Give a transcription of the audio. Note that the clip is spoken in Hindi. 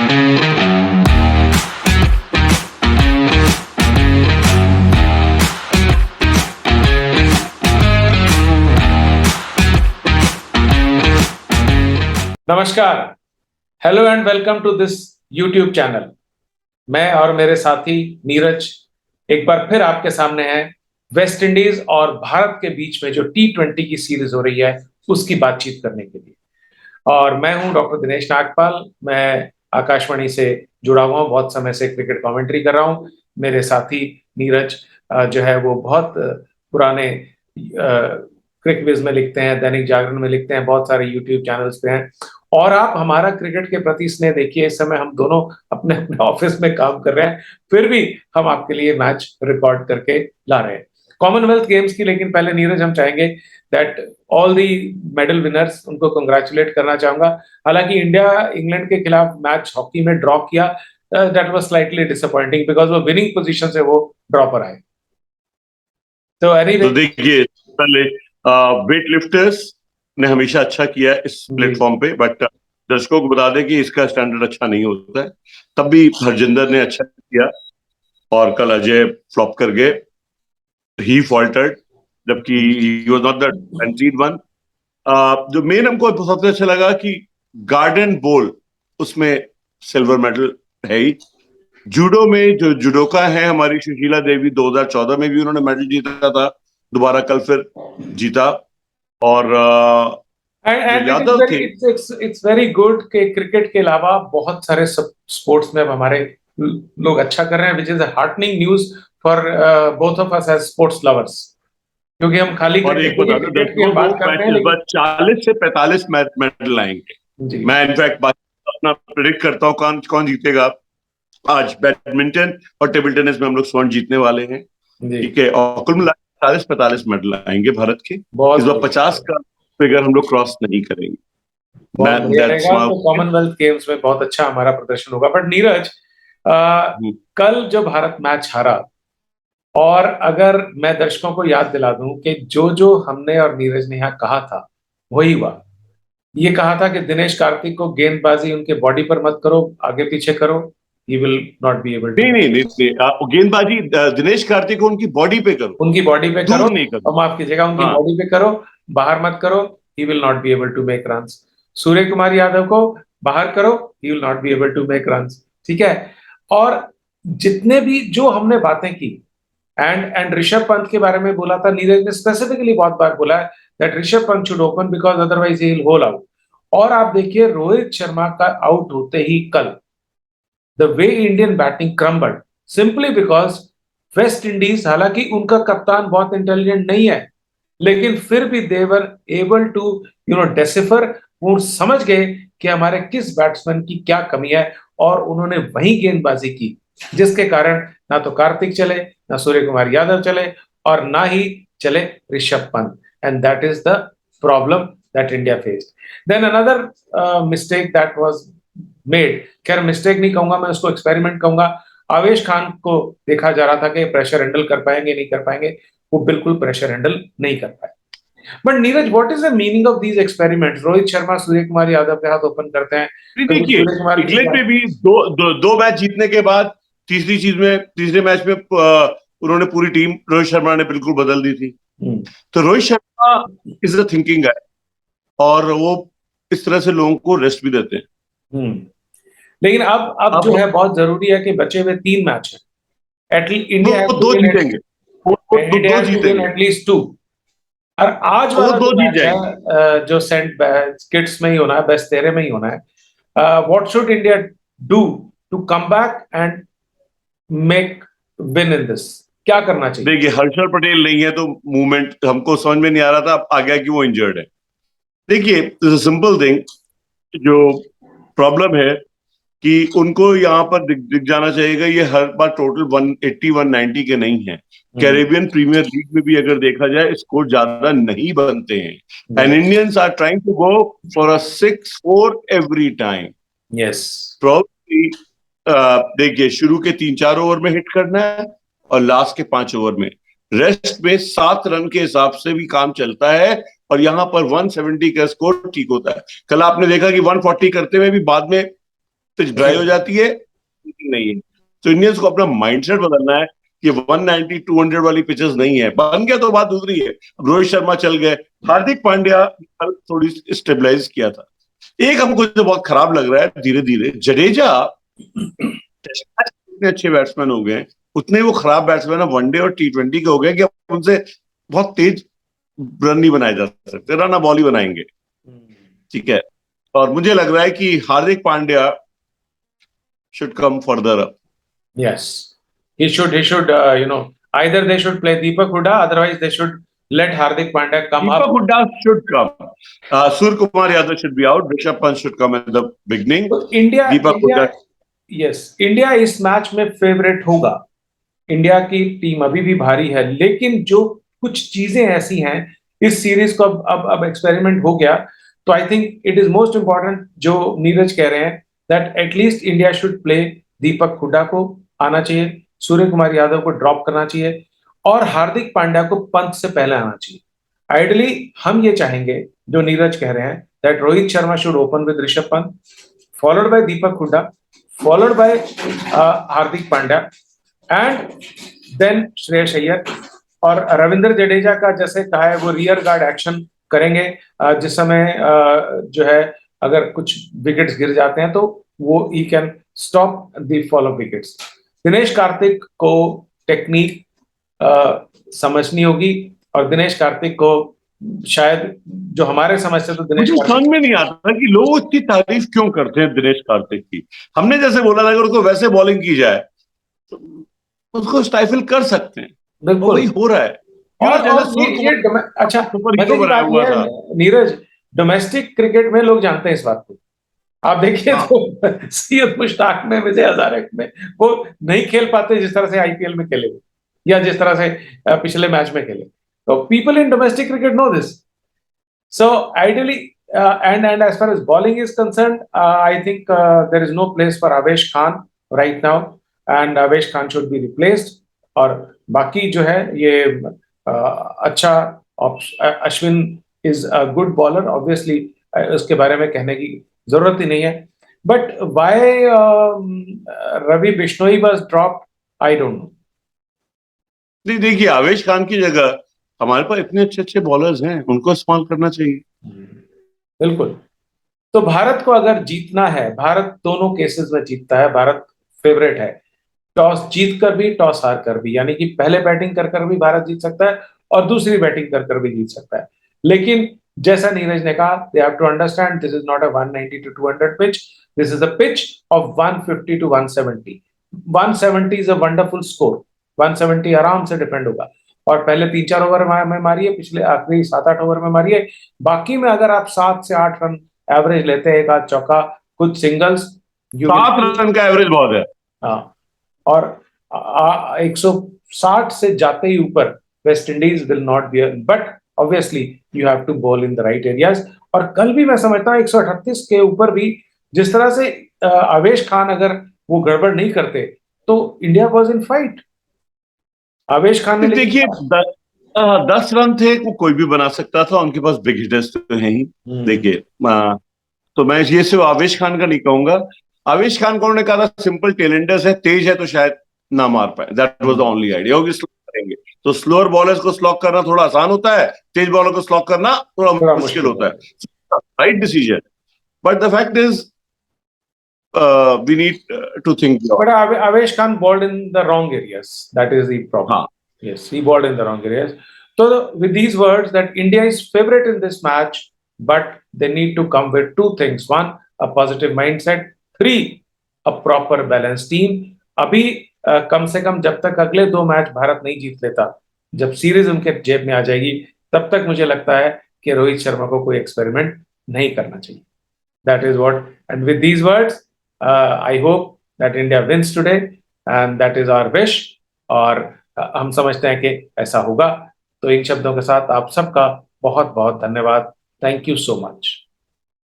नमस्कार, hello and welcome to this YouTube channel. मैं और मेरे साथी नीरज एक बार फिर आपके सामने हैं वेस्ट इंडीज और भारत के बीच में जो T20 की सीरीज हो रही है उसकी बातचीत करने के लिए। और मैं हूं डॉक्टर दिनेश नागपाल। मैं आकाशवाणी से जुड़ा हुआ हूं, बहुत समय से क्रिकेट कमेंट्री कर रहा हूं। मेरे साथी नीरज जो है वो बहुत पुराने क्रिक विज में लिखते हैं, दैनिक जागरण में लिखते हैं, बहुत सारे यूट्यूब चैनल्स पे हैं। और आप हमारा क्रिकेट के प्रति स्नेह देखिए, इस समय हम दोनों अपने अपने ऑफिस में काम कर रहे हैं, फिर भी हम आपके लिए मैच रिकॉर्ड करके ला रहे हैं कॉमनवेल्थ गेम्स की। लेकिन पहले नीरज, हम चाहेंगे that all the medal winners, उनको कंग्रेचुलेट करना चाहूंगा। हालांकि इंडिया इंग्लैंड के खिलाफ मैच हॉकी में ड्रॉ किया, that was slightly disappointing because वो विनिंग पोजीशन से वो ड्रॉ पर आए। तो एनीवे, तो देखिए, पहले वेट लिफ्टर्स ने हमेशा अच्छा किया है इस प्लेटफॉर्म पे, बट दर्शकों को बता दें कि इसका स्टैंडर्ड अच्छा नहीं होता है। तब भी हरजिंदर ने अच्छा किया और कल अजय फ्लॉप कर गए, ही फॉल्टर्ड, जबकि he was not the कंसीड one. जो मेन हमको सबसे अच्छा लगा कि गार्डन बोल, उसमें सिल्वर मेडल है ही। जूडो में जो जुडोका है हमारी सुशीला देवी, 2014 में भी उन्होंने मेडल जीता था, दोबारा कल फिर जीता। और एंड यादव थे। इट्स वेरी गुड कि क्रिकेट के अलावा बहुत सारे स्पोर्ट्स में अब हमारे लोग अच्छा कर रहे हैं, which is a heartening news for both of us as sports lovers, क्योंकि हम खाली और एक बता दो क्रिकेट की दर्शकों हम को, बात करते हैं मैच इस बार लेकिन 40 से 45 मेडल आएंगे। जी मैं इनफैक्ट अपना प्रेडिक्ट करता हूँ कौन कौन जीतेगा। आज बैडमिंटन और टेबल टेनिस में हम लोग स्वर्ण जीतने वाले हैं, जी, ठीक है। और कुल मिला 40-45 मेडल आएंगे भारत के। बहुत इस बार 50 का फिगर हम लोग क्रॉस नहीं करेंगे। बहुत बढ़िया दैट्स रहेगा। माय। तो कॉमनवेल्थ गेम्स में बहुत अच्छा हमारा प्रदर्शन होगा। बट नीरज, कल जो भारत मैच हारा, और अगर मैं दर्शकों को याद दिला दूं कि जो जो हमने और नीरज ने यहाँ कहा था वही हुआ। ये कहा था कि दिनेश कार्तिक को गेंदबाजी उनके बॉडी पर मत करो, आगे पीछे करो, he will not be able to. नहीं नहीं नहीं, नहीं, गेंदबाजी दिनेश कार्तिक को उनकी बॉडी पे करो, उनकी बॉडी पे करो, दूर नहीं करो। और माफ कीजिएगा, उनकी हाँ, बॉडी पे करो, बाहर मत करो, he will not be able to make runs. Surya Kumar Yadav को बाहर करो, he will not be able to make runs. ठीक है। और जितने भी जो हमने बातें की, एंड ऋषभ पंत के बारे में बोला था, नीरज ने स्पेसिफिकली बहुत बार बोला है that Rishabh Pant should open because otherwise he will hole out. और आप देखिए रोहित शर्मा का आउट होते ही कल the way Indian batting crumbled, simply because West Indies, हालांकि उनका कप्तान बहुत इंटेलिजेंट नहीं है, लेकिन फिर भी देवर एबल टू डेसिफर। वो समझ गए कि हमारे किस बैट्समैन की क्या कमी है, और उन्होंने वही गेंदबाजी की जिसके कारण ना तो कार्तिक चले, ना सूर्य कुमार यादव चले, और ना ही चले Rishabh Pant. And that is the problem that India faced. Then another mistake that was made, खैर मिस्टेक नहीं कहूंगा मैं, उसको एक्सपेरिमेंट कहूंगा। आवेश खान को देखा जा रहा था कि प्रेशर हैंडल कर पाएंगे नहीं कर पाएंगे, वो बिल्कुल प्रेशर हैंडल नहीं कर पाए। But Neeraj, what is the meaning of these experiments? Rohit Sharma Surya Kumar Yadav के हाथ ओपन करते हैं, कभी देखिए सूर्य कुमार इंग्लैंड में भी दो मैच जीतने के बाद तीसरे मैच में उन्होंने पूरी टीम रोहित शर्मा ने बिल्कुल बदल दी थी। तो Rohit Sharma is a thinking है, और वो इस तरह से लोगों को रेस्ट भी देते हैं। लेकिन अब जो है बहुत जरूरी है कि बचे हुए 3 मैच हैं, एटलीस्ट इंडिया हैज वो टू दो विन, जीतेंगे, इंडिया दो हैज टू विन जीतेंगे, एटलीस्ट 2। और आज वो वाला दो जो जीत मैच जाएंगे। है जो सेंट किट्स में ही होना है, बेस्ट 13 में ही होना है, what should India do to come back and make win in this? क्या करना चाहिए? देखिए हर्षल पटेल नहीं है तो मूवमेंट हमको समझ में नहीं आ रहा था, अब आ गया कि वो इंजर्ड है। देखिए सिंपल थिंग, जो प्रॉब्लम है कि उनको यहाँ पर दिख जाना चाहिएगा, ये हर बार टोटल 180 190 के नहीं है। कैरेबियन प्रीमियर लीग में भी अगर देखा जाए स्कोर ज्यादा नहीं बनते हैं, and Indians are trying to go for a 6-4 every time. Yes, probably देखिए शुरू के 3-4 ओवर में हिट करना है, और लास्ट के 5 ओवर में, रेस्ट में 7 रन के हिसाब से भी काम चलता है, और यहां पर 170 का स्कोर ठीक होता है। कल आपने देखा कि 140 करते हुए भी बाद में पिच ड्राई हो जाती है, नहीं है। तो इंडियंस को अपना माइंडसेट बदलना है कि 190 200 वाली पिचेस नहीं है। बन गया तो बात दूसरी है। रोहित शर्मा चल गए, हार्दिक पांड्या कल थोड़ी स्टेबलाइज किया था। एक हमको जो बहुत खराब लग रहा है धीरे धीरे, जडेजा इतने अच्छे बैट्समैन हो गए, उतने वो खराब बैट्समैन वनडे और T20 के हो गए कि अब उनसे बहुत तेज रन नहीं बनाए जा सकते, रन बॉल ही बनाएंगे। ठीक है, और मुझे लग रहा है कि Hardik Pandya should come further up. Yes, he should, either they should play Deepak Hooda, otherwise they should let Hardik Pandya come Deepak up. Hooda should come. Surya Kumar Yadav should be out. Rishabh Pant should come at the beginning. तो India Deepak India Hooda. Yes, India इस मैच में फेवरेट होगा। इंडिया की टीम अभी भी भारी है, लेकिन जो कुछ चीजें ऐसी हैं, इस सीरीज को अब एक्सपेरिमेंट हो गया, तो I think it is most important जो नीरज कह रहे हैं, that at least India should play Deepak Hooda को आना चाहिए, सूर्य कुमार यादव को ड्रॉप करना चाहिए, और हार्दिक पांड्या को पंत से पहले आना चाहिए। आइडली हम ये चाहेंगे, जो नीरज कह रहे हैं, that Rohit Sharma should open with Rishabh Pant, followed by Deepak Hooda, followed by Hardik Pandya, and then Shreyas Iyer, और रविंद्र जडेजा का जैसे कहा है वो रियर गार्ड एक्शन करेंगे, जिस समय जो है अगर कुछ विकेट्स गिर जाते हैं तो वो he can stop the fall of wickets. Dinesh Karthik को टेक्निक समझनी होगी, और दिनेश कार्तिक को शायद जो हमारे समझ से, तो दिनेश मुझे समझ में नहीं आता कि लोग इतनी तारीफ क्यों करते हैं दिनेश कार्तिक की। हमने जैसे बोला था अगर उसको वैसे बॉलिंग की जाए तो उसको स्टाइफल कर सकते हैं, बिल्कुल वही हो रहा है। और ये अच्छा मजे की बात ये है नीरज, डोमेस्टिक क्रिकेट में लोग जानते हैं इस बात को। आप देखिए तो सैयद मुश्ताक में, विजय हजारे में वो नहीं खेल पाते जिस तरह से आईपीएल में खेले वो, या जिस तरह से पिछले मैच में खेले। तो people in domestic cricket know this. So ideally and as far as bowling is concerned, I think there is no place for Avesh Khan right now, and Avesh Khan should be replaced. और बाकी जो है ये अच्छा Ashwin is a good bowler, obviously उसके बारे में कहने की जरूरत ही नहीं है, but why Ravi Bishnoi was dropped, I don't know. नहीं देखिए, आवेश खान की जगह हमारे पास इतने अच्छे अच्छे बॉलर्स हैं, उनको इस्तेमाल करना चाहिए। बिल्कुल। तो भारत को अगर जीतना है, भारत दोनों केसेस में जीतता है, भारत फेवरेट है, टॉस जीत कर भी टॉस हार कर भी, यानी कि पहले बैटिंग कर भी भारत जीत सकता है और दूसरी बैटिंग कर भी जीत सकता है। लेकिन जैसा नीरज ने कहा, they have to understand this is not a 190 to 200 pitch, this is a pitch of 150 to 170। 170 is a wonderful score, 170 आराम से डिफेंड होगा, और पहले 3-4 ओवर में मारिए, पिछले आखिरी 7-8 ओवर में मारिए, बाकी में अगर आप 7 से 8 रन एवरेज लेते हैं, एक आध चौका, कुछ सिंगल्स, 7 रन का एवरेज बहुत है। हाँ, और 160 से जाते ही ऊपर West Indies will not be, but obviously you have to bowl in the right areas. और कल भी मैं समझता हूँ 138 के ऊपर भी जिस तरह से आवेश खान अगर वो गड़बड़ नहीं करते तो इंडिया वाज इन फाइट। आवेश खान ने देखिए 10 रन थे, वो कोई भी बना सकता था, उनके पास बिग हिटर्स तो है ही। देखिए तो मैं ये सिर्फ आवेश खान का नहीं कहूंगा, आवेश खान को उन्होंने कहा था सिंपल टेलेंटर्स है, तेज है तो शायद ना मार पाए, that was the only idea. होगी स्लो करेंगे तो स्लोअर बॉलर्स को स्लॉक करना थोड़ा आसान होता है, तेज बॉलर को स्लॉक करना थोड़ा मुश्किल होता है। Right decision, but the fact is we need to think. But Avesh Khan bowled in the wrong areas. That is the problem. Yes, he bowled in the wrong areas. So with these words, that India is favorite in this match, but they need to come with two things: one, a positive mindset; three, a proper balanced team. अभी कम से कम जब तक अगले 2 मैच भारत नहीं जीत लेता, जब सीरीज उनके जेब में आ जाएगी, तब तक मुझे लगता है कि रोहित शर्मा को कोई एक्सपेरिमेंट नहीं करना चाहिए। That is what, and with these words, I hope that India wins today, and that is our wish, और हम समझते हैं कि ऐसा होगा। तो इन शब्दों के साथ आप सबका बहुत बहुत धन्यवाद। Thank you so much.